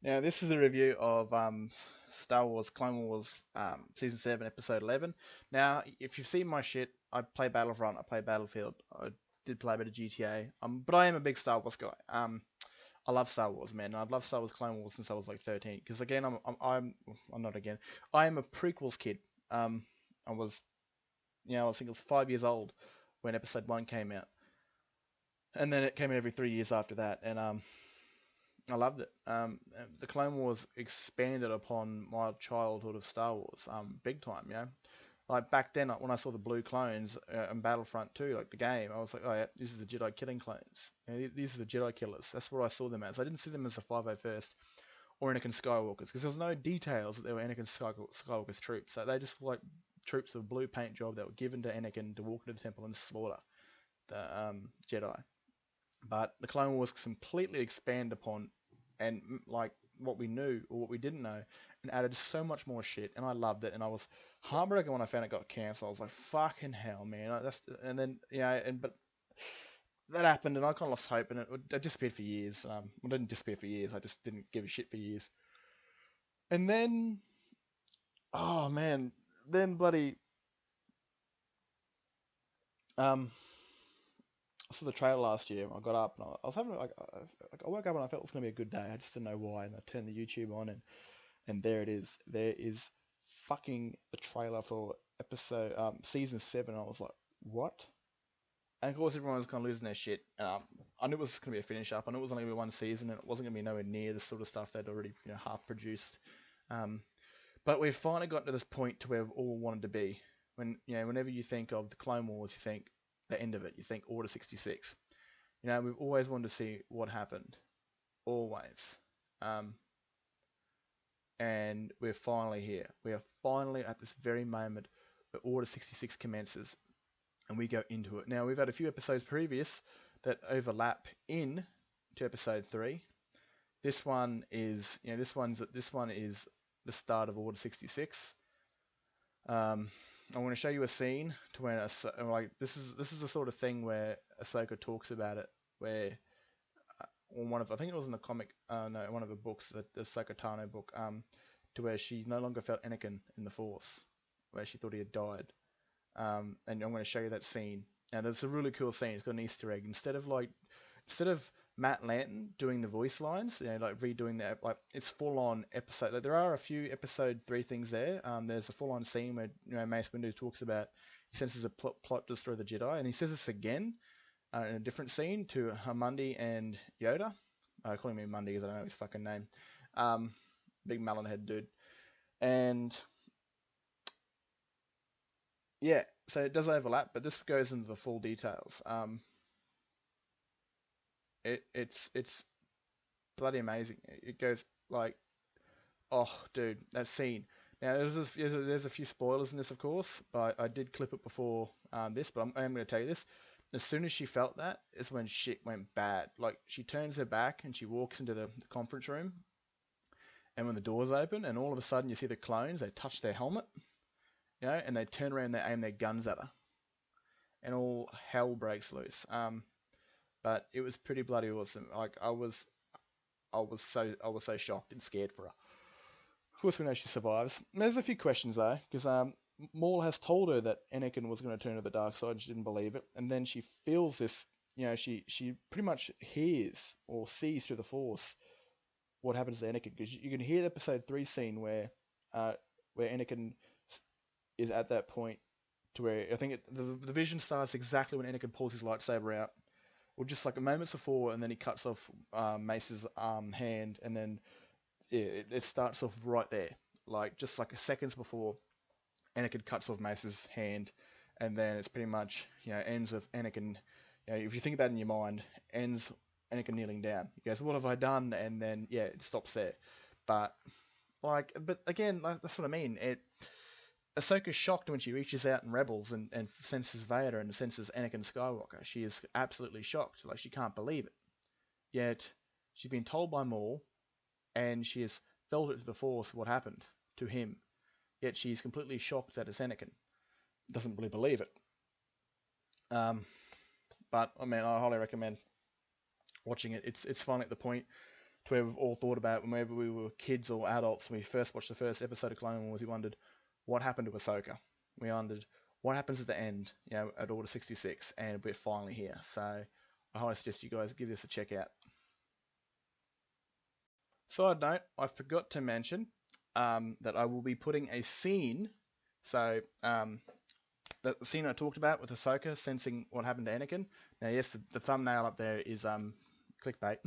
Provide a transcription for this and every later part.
Now, this is a review of Star Wars Clone Wars Season 7, Episode 11. Now, if you've seen my shit, I play Battlefront, I play Battlefield, I did play a bit of GTA, but I am a big Star Wars guy. I love Star Wars, man. I've loved Star Wars Clone Wars since I was like 13. Because again, I'm not again. I am a prequels kid. I was, I think it was 5 years old when Episode 1 came out. And then it came out every 3 years after that. And I loved it. The Clone Wars expanded upon my childhood of Star Wars, big time. Like back then, when I saw the blue clones in Battlefront 2, like the game, I was like, oh yeah, this is the Jedi killing clones. These are the Jedi killers. That's what I saw them as. I didn't see them as the 501st or Anakin Skywalkers because there was no details that they were Anakin Skywalker's troops. So they just like troops with a blue paint job that were given to Anakin to walk into the temple and slaughter the Jedi. But the Clone Wars completely expand upon and like what we knew or what we didn't know, and added so much more shit. And I loved it. And I was heartbroken when I found it got cancelled. I was like, fucking hell, man. And then but that happened, and I kind of lost hope, and it disappeared for years. It didn't disappear for years. I just didn't give a shit for years. And then, oh man, then bloody um, I saw the trailer last year. I got up and I was having like I woke up and I felt it was gonna be a good day. I just didn't know why, and I turned the YouTube on, and there it is. There is fucking the trailer for episode season 7. I was like, what? And of course, everyone was kind of losing their shit. I knew it was going to be a finish up. I knew it was only going to be one season, and it wasn't going to be nowhere near the sort of stuff they'd already half produced. Um, but we've finally got to this point to where we've all wanted to be. Whenever you think of the Clone Wars, you think the end of it. You think Order 66. We've always wanted to see what happened, always. Um, and we're finally here. We are finally at this very moment where Order 66 commences, and we go into it. Now we've had a few episodes previous that overlap in to episode 3. This one is, this one is the start of Order 66. I'm going to show you a scene to when like this is the sort of thing where Ahsoka talks about it, where on one of I think it was in the comic, no, one of the books, the Ahsoka Tano book, to where she no longer felt Anakin in the Force, where she thought he had died. And I'm going to show you that scene. Now, there's a really cool scene. It's got an Easter egg. Instead of Matt Lanton doing the voice lines, like redoing that, like it's full on episode. Like, there are a few episode 3 things there. There's a full on scene where Mace Windu talks about he senses a plot to destroy the Jedi, and he says this again in a different scene to Mundi and Yoda. Calling me Mundi because I don't know his fucking name. Big melon head dude, and yeah, so it does overlap, but this goes into the full details. It's bloody amazing. It goes like, oh, dude, that scene. Now there's a few spoilers in this, of course, but I did clip it before this, but I am going to tell you this. As soon as she felt that, is when shit went bad. Like she turns her back and she walks into the conference room, and when the doors open, and all of a sudden you see the clones, they touch their helmet, and they turn around and they aim their guns at her, and all hell breaks loose. But it was pretty bloody awesome. Like I was so shocked and scared for her. Of course, we know she survives. There's a few questions though, because Maul has told her that Anakin was going to turn to the dark side. She didn't believe it, and then she feels this. She pretty much hears or sees through the Force what happens to Anakin, because you can hear the Episode 3 scene where Anakin is at that point to where I think the vision starts exactly when Anakin pulls his lightsaber out, or just like moments before, and then he cuts off Mace's hand, and then it starts off right there, like just like seconds before Anakin cuts off Mace's hand, and then it's pretty much ends with Anakin. If you think about it in your mind, ends Anakin kneeling down. He goes, "What have I done?" And then it stops there. But but again, like, that's what I mean. Ahsoka's shocked when she reaches out in Rebels and senses Vader and senses Anakin Skywalker. She is absolutely shocked. Like, she can't believe it. Yet, she's been told by Maul, and she has felt it to the Force what happened to him. Yet, she's completely shocked that it's Anakin. Doesn't really believe it. But, I mean, I highly recommend watching it. It's finally at the point to where we've all thought about whenever we were kids or adults when we first watched the first episode of Clone Wars, we wondered what happened to Ahsoka. We wondered what happens at the end, at Order 66, and we're finally here. So I highly suggest you guys give this a check out. Side note, I forgot to mention that I will be putting a scene, so the scene I talked about with Ahsoka sensing what happened to Anakin. Now, yes, the thumbnail up there is clickbait.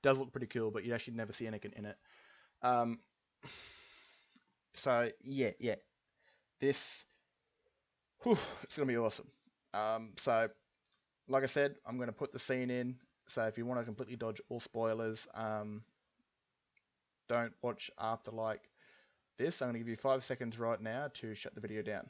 Does look pretty cool, but you actually never see Anakin in it. So yeah, this, it's gonna be awesome. So like I said, I'm gonna put the scene in. So if you want to completely dodge all spoilers, don't watch after like this. I'm gonna give you 5 seconds right now to shut the video down.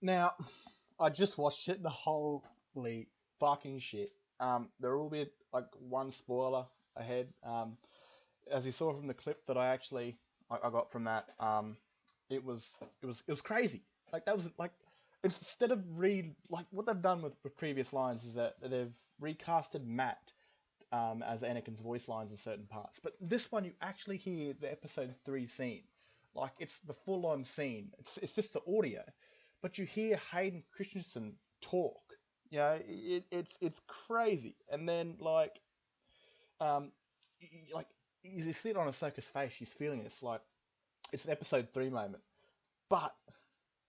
Now, I just watched it. The holy fucking shit. There will be like one spoiler ahead. As you saw from the clip that I got from that, it was crazy. Like that was like, instead of what they've done with previous lines is that they've recasted Matt as Anakin's voice lines in certain parts. But this one, you actually hear the episode 3 scene. Like, it's the full-on scene. It's just the audio. But you hear Hayden Christensen talk. It's crazy. And then, you see it on Ahsoka's face. She's feeling it. It's like, it's an episode 3 moment. But,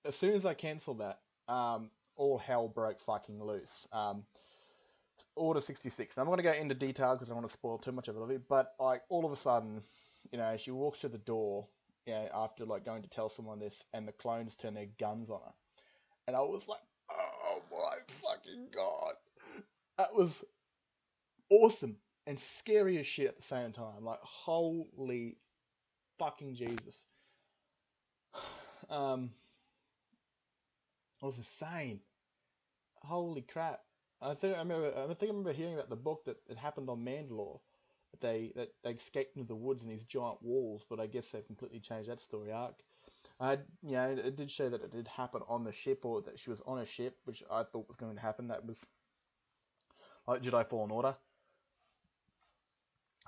as soon as I cancelled that, all hell broke fucking loose. Order 66. Now, I'm not going to go into detail because I don't want to spoil too much of it, but like all of a sudden, she walks through the door, after like going to tell someone this, and the clones turn their guns on her, and I was like, oh my fucking god, that was awesome and scary as shit at the same time. Like, holy fucking Jesus. I was insane. Holy crap. I think I remember hearing about the book that it happened on Mandalore. That they escaped into the woods in these giant walls, but I guess they've completely changed that story arc. It did show that it did happen on the ship, or that she was on a ship, which I thought was going to happen. That was like Jedi Fallen Order.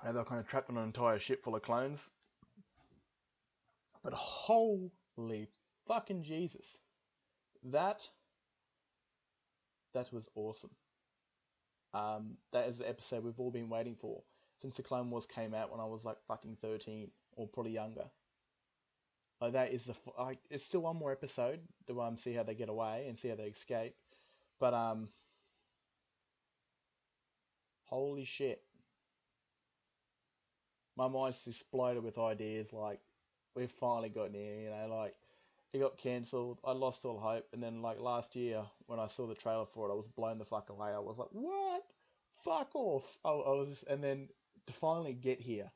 And they were kind of trapped on an entire ship full of clones. But holy fucking Jesus. That was awesome. That is the episode we've all been waiting for since the Clone Wars came out when I was like fucking 13 or probably younger. Like, that is it's still one more episode to see how they get away and see how they escape. But holy shit, my mind's just exploded with ideas. Like, we've finally gotten here. Like, it got cancelled. I lost all hope, and then like last year when I saw the trailer for it, I was blown the fuck away. I was like, what? Fuck off! And then to finally get here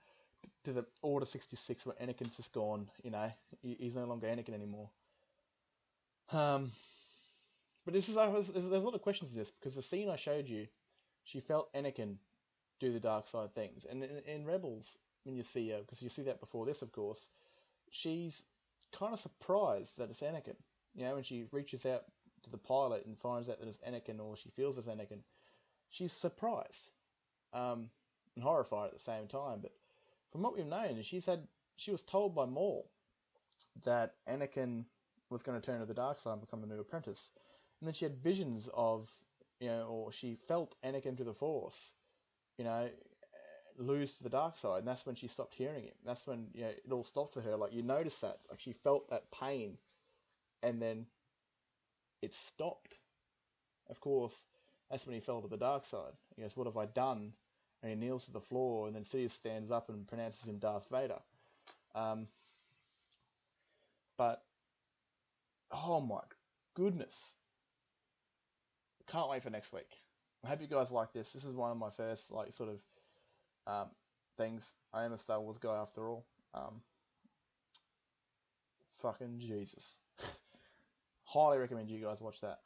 to the Order 66 where Anakin's just gone. He's no longer Anakin anymore. But there's a lot of questions in this, because the scene I showed you, she felt Anakin do the dark side things, and in Rebels, when you see her, because you see that before this, of course, she's kind of surprised that it's Anakin. When she reaches out to the pilot and finds out that it's Anakin, or she feels it's Anakin, she's surprised, and horrified at the same time. But from what we've known, she was told by Maul that Anakin was going to turn to the dark side and become the new apprentice, and then she had visions of, or she felt Anakin through the Force, lose to the dark side, and that's when she stopped hearing him. That's when it all stopped for her. Like, you notice that, like, she felt that pain, and then it stopped. Of course, that's when he fell to the dark side. He goes, "What have I done?" And he kneels to the floor, and then Sidious stands up and pronounces him Darth Vader. But oh my goodness, can't wait for next week. I hope you guys like this. This is one of my first things. I am a Star Wars guy after all. Fucking Jesus. Highly recommend you guys watch that.